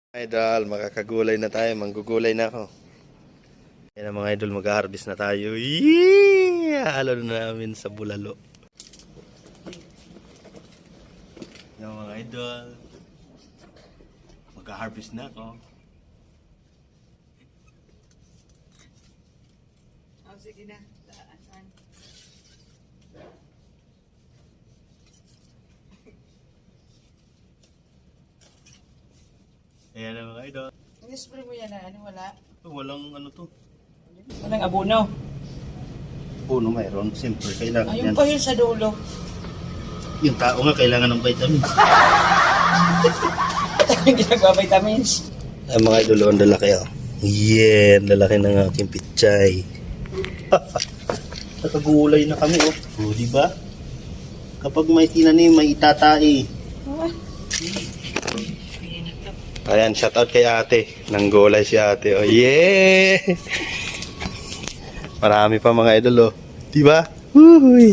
Idol, makakagulay na tayo. Manggugulay na ako. Yan ang mga idol, mag-harvest na tayo. Yeah! Halo na namin sa bulalo. Yan mga idol. Mag-harvest na ako. Oh, sige na. Saan? Ayan ang mga idol. In-spray mo yan na ano, wala? Walang ano to. Walang abono. Puno mayroon. Siyempre, kailangan Ayun yan. pa yun sa dulo. Yung tao nga kailangan ng vitamins. Hindi nagbabitamins. Ay mga idol, ang lalaki oh. Yeah, lalaki ng aking pichay. Nakagulay na kami oh. Oh, di ba? Kapag may tinanim, may itatai. Ayan, shout out kay ate. Nanggulay si ate. Oh, yeah! Marami pa mga idol oh. Di ba? Uy!